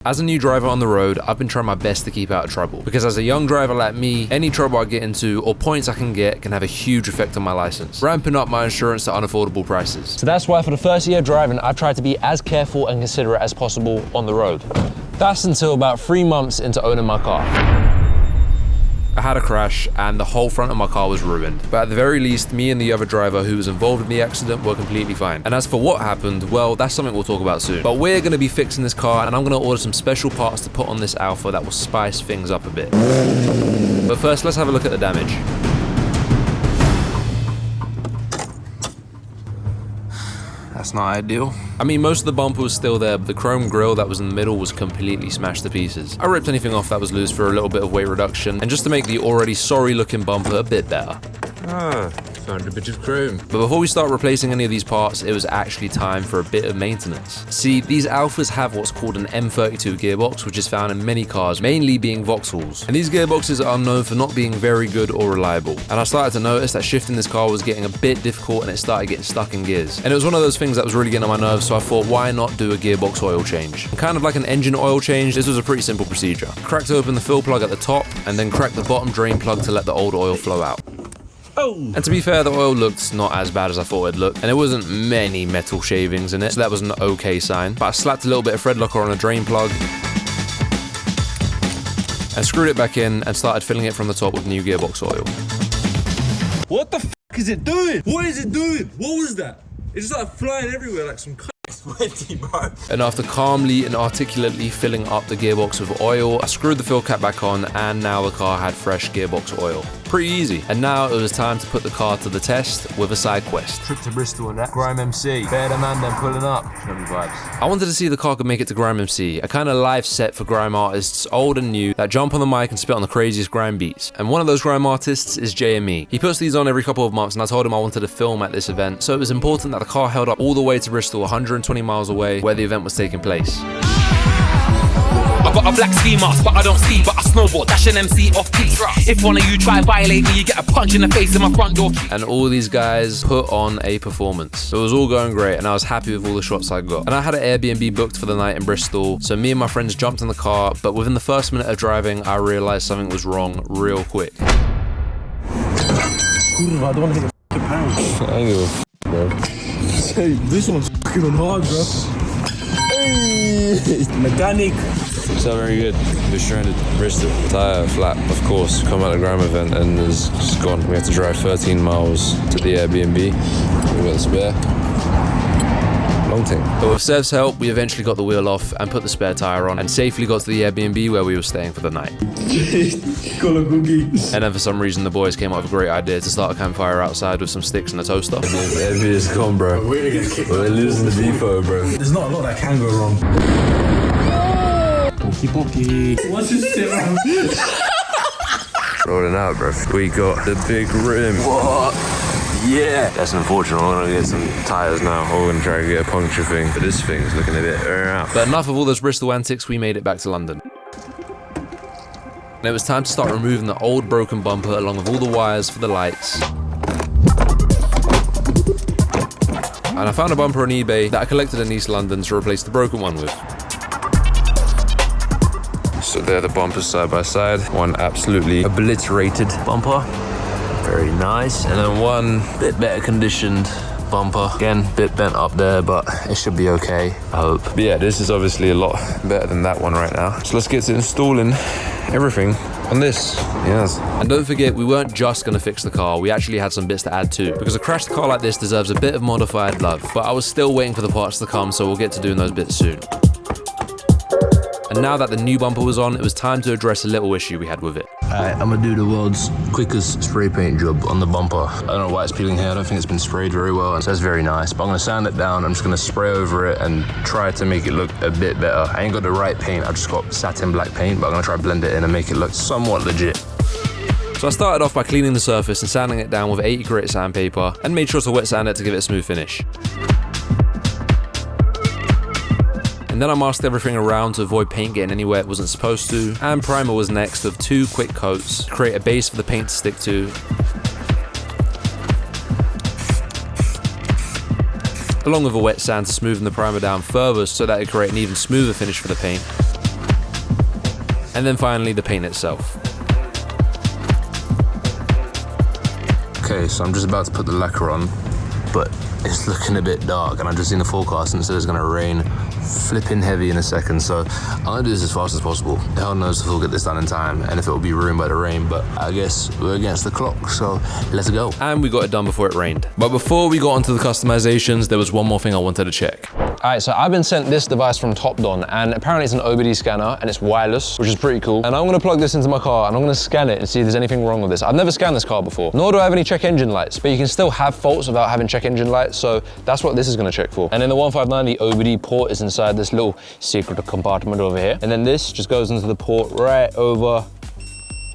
As a new driver on the road, I've been trying my best to keep out of trouble, because as a young driver like me, any trouble I get into or points I can get can have a huge effect on my license, ramping up my insurance to unaffordable prices. So that's why for the first year driving, I've tried to be as careful and considerate as possible on the road. That's until about 3 months into owning my car. I had a crash and the whole front of my car was ruined. But at the very least, me and the other driver who was involved in the accident were completely fine. And as for what happened, well, that's something we'll talk about soon. But we're gonna be fixing this car and I'm gonna order some special parts to put on this Alfa that will spice things up a bit. But first, let's have a look at the damage. That's not ideal. I mean, most of the bumper was still there, but the chrome grille that was in the middle was completely smashed to pieces. I ripped anything off that was loose for a little bit of weight reduction, and just to make the already sorry looking bumper a bit better. Found a bit of chrome. But before we start replacing any of these parts, it was actually time for a bit of maintenance. See, these Alfas have what's called an M32 gearbox, which is found in many cars, mainly being Vauxhalls. And these gearboxes are known for not being very good or reliable. And I started to notice that shifting this car was getting a bit difficult and it started getting stuck in gears. And it was one of those things that was really getting on my nerves, so I thought, why not do a gearbox oil change? And kind of like an engine oil change, this was a pretty simple procedure. Cracked open the fill plug at the top, and then cracked the bottom drain plug to let the old oil flow out. Oh! And to be fair, the oil looked not as bad as I thought it'd look, and there wasn't many metal shavings in it, so that was an okay sign. But I slapped a little bit of thread locker on a drain plug, and screwed it back in, and started filling it from the top with new gearbox oil. What the f is it doing? What is it doing? What was that? It just started flying everywhere like some sweaty, bro. And after calmly and articulately filling up the gearbox with oil, I screwed the fill cap back on, and now the car had fresh gearbox oil. Pretty easy. And now it was time to put the car to the test with a side quest. Trip to Bristol and that. Grime MC. Better man than pulling up. Lovely vibes. I wanted to see if the car could make it to Grime MC, a kind of live set for grime artists, old and new, that jump on the mic and spit on the craziest grime beats. And one of those grime artists is JME. He puts these on every couple of months, and I told him I wanted to film at this event, so it was important that the car held up all the way to Bristol, 120 miles away, where the event was taking place. I got a black ski mask, but I don't ski, but I snowboard, dash an MC off key. If one of you try violate me, you get a punch in the face in my front door. And all these guys put on a performance. It was all going great, and I was happy with all the shots I got. And I had an Airbnb booked for the night in Bristol, so me and my friends jumped in the car, but within the first minute of driving, I realized something was wrong real quick. Kurwa, I don't want to hit the pound. I ain't give a f, bro. Hey, this one's fucking on hard, bro. Hey, mechanic. It's not very good. We're stranded. Bristol. Tire flat, of course. Come out of the Grime event and it's just gone. We had to drive 13 miles to the Airbnb. We got the spare. Long thing. But with Sev's help, we eventually got the wheel off and put the spare tire on and safely got to the Airbnb where we were staying for the night. And then for some reason, the boys came up with a great idea to start a campfire outside with some sticks and a toaster. Airbnb is gone, bro. We're losing the depot, bro. There's not a lot that can go wrong. Pokey. What's this shit, man? Rolling out, bro. We got the big rim. What? Yeah. That's unfortunate. I'm gonna get some tires now. We're gonna try to get a puncture thing, but this thing's looking a bit rough. But enough of all those Bristol antics, we made it back to London. And it was time to start removing the old broken bumper along with all the wires for the lights. And I found a bumper on eBay that I collected in East London to replace the broken one with. So they're the bumpers side by side. One absolutely obliterated bumper. Very nice. And then one bit better conditioned bumper. Again, bit bent up there, but it should be okay, I hope. But yeah, this is obviously a lot better than that one right now. So let's get to installing everything on this. Yes. And don't forget, we weren't just gonna fix the car, we actually had some bits to add too, because a crashed car like this deserves a bit of modified love. But I was still waiting for the parts to come, so we'll get to doing those bits soon. And now that the new bumper was on, it was time to address a little issue we had with it. Alright, I'm gonna do the world's quickest spray paint job on the bumper. I don't know why it's peeling here, I don't think it's been sprayed very well. So that's very nice, but I'm gonna sand it down. I'm just gonna spray over it and try to make it look a bit better. I ain't got the right paint, I've just got satin black paint, but I'm gonna try to blend it in and make it look somewhat legit. So I started off by cleaning the surface and sanding it down with 80 grit sandpaper, and made sure to wet sand it to give it a smooth finish. And then I masked everything around to avoid paint getting anywhere it wasn't supposed to, and primer was next with 2 quick coats to create a base for the paint to stick to, along with a wet sand to smoothen the primer down further so that it create an even smoother finish for the paint. And then finally, the paint itself. Okay, so I'm just about to put the lacquer on, but it's looking a bit dark, and I've just seen the forecast and it says it's gonna rain flipping heavy in a second, so I'm gonna do this as fast as possible. Hell knows if we'll get this done in time and if it will be ruined by the rain, but I guess we're against the clock, so let's go. And we got it done before it rained. But before we got onto the customizations, there was one more thing I wanted to check. All right, so I've been sent this device from Topdon, and apparently it's an OBD scanner and it's wireless, which is pretty cool. And I'm gonna plug this into my car and I'm gonna scan it and see if there's anything wrong with this. I've never scanned this car before, nor do I have any check engine lights, but you can still have faults without having check engine lights, so that's what this is gonna check for. And in the 1590, OBD port is inside this little secret compartment over here. And then this just goes into the port right over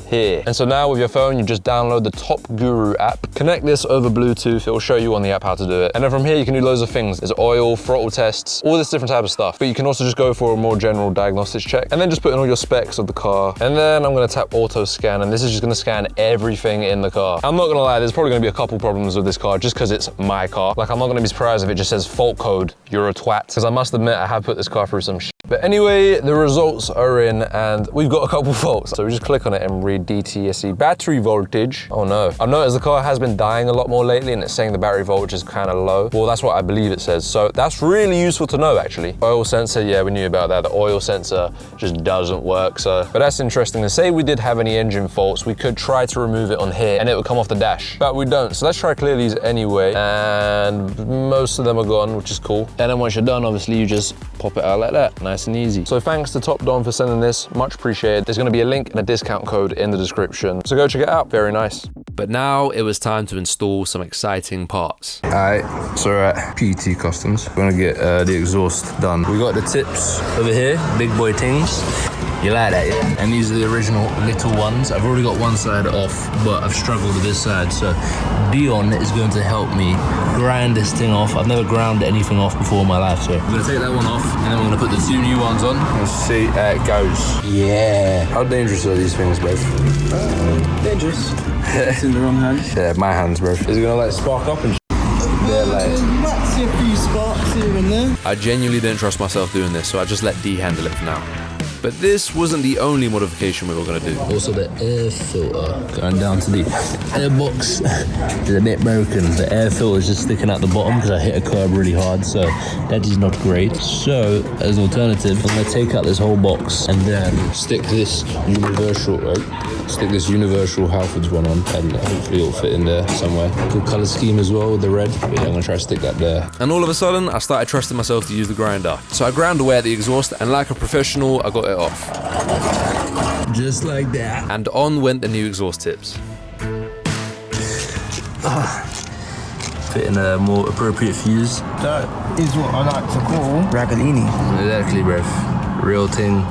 here. And so now with your phone, you just download the Top Guru app, connect this over Bluetooth, it will show you on the app how to do it. And then from here, you can do loads of things. There's oil, throttle tests, all this different type of stuff. But you can also just go for a more general diagnostics check and then just put in all your specs of the car. And then I'm gonna tap auto scan, and this is just gonna scan everything in the car. I'm not gonna lie, there's probably gonna be a couple problems with this car just because it's my car. Like, I'm not gonna be surprised if it just says fault code, you're a twat. Because I must admit, I have put this car through some shit. But anyway, the results are in and we've got a couple faults. So we just click on it and read DTSC battery voltage. Oh no. I've noticed the car has been dying a lot more lately and it's saying the battery voltage is kind of low. Well, that's what I believe it says. So that's really useful to know actually. Oil sensor, yeah, we knew about that. The oil sensor just doesn't work. But that's interesting. To say we did have any engine faults, we could try to remove it on here and it would come off the dash, but we don't. So let's try clear these anyway. And most of them are gone, which is cool. And then once you're done, obviously you just pop it out like that. Nice and easy. So thanks to Topdon for sending this, much appreciated. There's gonna be a link and a discount code in the description. So go check it out, very nice. But now it was time to install some exciting parts. Alright, so we're at PT Customs. We're gonna get the exhaust done. We got the tips over here, big boy things. You like that, yeah? And these are the original little ones. I've already got one side off, but I've struggled with this side. So Dion is going to help me grind this thing off. I've never ground anything off before in my life, so I'm gonna take that one off, and then we're gonna put the two new ones on. Let's see how it goes. Yeah. How dangerous are these things, bro? Dangerous. It's in the wrong hands. Yeah, my hands, bro. Is it gonna like spark up and You might see a few sparks here and there. I genuinely didn't trust myself doing this, so I just let D handle it for now. But this wasn't the only modification we were gonna do. Also the air filter going down to the air box is a bit broken. The air filter is just sticking out the bottom because I hit a curb really hard, so that is not great. So as an alternative, I'm gonna take out this whole box and then stick this universal Halfords one on, and hopefully it'll fit in there somewhere. Good color scheme as well with the red, but yeah, I'm gonna try to stick that there. And all of a sudden, I started trusting myself to use the grinder. So I ground away at the exhaust, and like a professional, I got it off. Just like that. And on went the new exhaust tips. Fit in a more appropriate fuse. That is what I like to call Ragalini. Exactly, bruv. Real thing.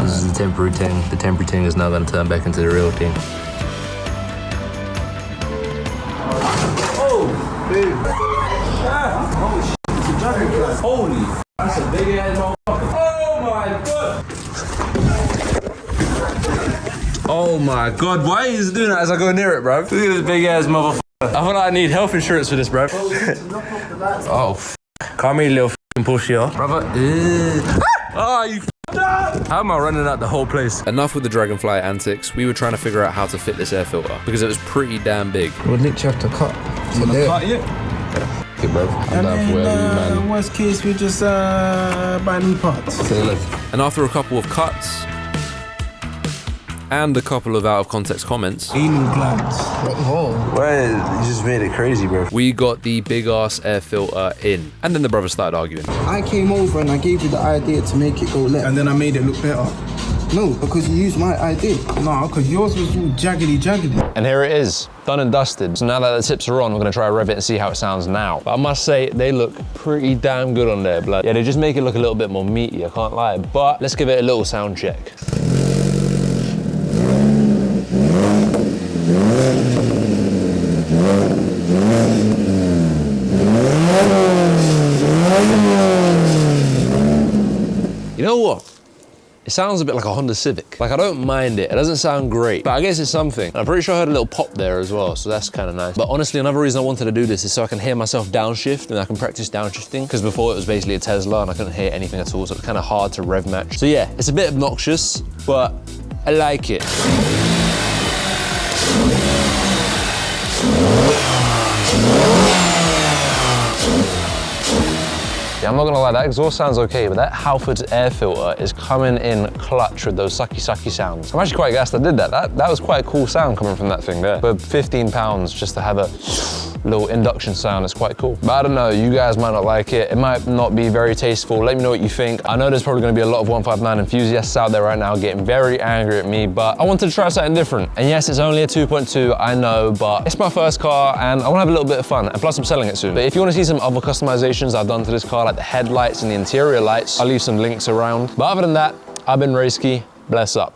This is the temporary thing. The temporary thing is now going to turn back into the real thing. Oh, dude. Holy shit, it's a dragonfly. Holy, that's a big ass motherfucker. Oh my god. Oh my god, why is he doing that as I go near it, bro? Look at this big ass motherfucker. I feel like I need health insurance for this, bro. Oh, Calm me, little f***ing pussy, yo. brother. Ah, you How am I running out the whole place? Enough with the dragonfly antics. We were trying to figure out how to fit this air filter because it was pretty damn big. We'll literally have to cut. Cut it? Okay, bro. I'm down for whatever you, man. Worst case, we just buy new parts. Say left. And after a couple of cuts and a couple of out of context comments, Anal glands. Well, you just made it crazy, bro. we got the big ass air filter in. And then the brothers started arguing. I came over and I gave you the idea to make it go left. And then I made it look better. No, because you used my idea. No, because yours was all jaggedy. And here it is, done and dusted. So now that the tips are on, we're gonna try rev it and see how it sounds now. But I must say, they look pretty damn good on there, blood. Yeah, they just make it look a little bit more meaty, I can't lie. But let's give it a little sound check. You know what? It sounds a bit like a Honda Civic. Like, I don't mind it. It doesn't sound great, but I guess it's something. I'm pretty sure I heard a little pop there as well, so that's kind of nice. But honestly, another reason I wanted to do this is so I can hear myself downshift and I can practice downshifting, because before it was basically a Tesla and I couldn't hear anything at all, so it's kind of hard to rev match. So yeah, it's a bit obnoxious, but I like it. Yeah, I'm not gonna lie, that exhaust sounds okay, but that Halford's air filter is coming in clutch with those sucky sounds. I'm actually quite gassed I did that. That was quite a cool sound coming from that thing there. For 15 pounds, just to have a little induction sound, it's quite cool. But I don't know, you guys might not like it. It might not be very tasteful. Let me know what you think. I know there's probably gonna be a lot of 159 enthusiasts out there right now getting very angry at me, but I wanted to try something different. And yes, it's only a 2.2, I know, but it's my first car and I wanna have a little bit of fun. And plus I'm selling it soon. But if you wanna see some other customizations I've done to this car, like the headlights and the interior lights, I'll leave some links around. But other than that, I've been Rayski, bless up.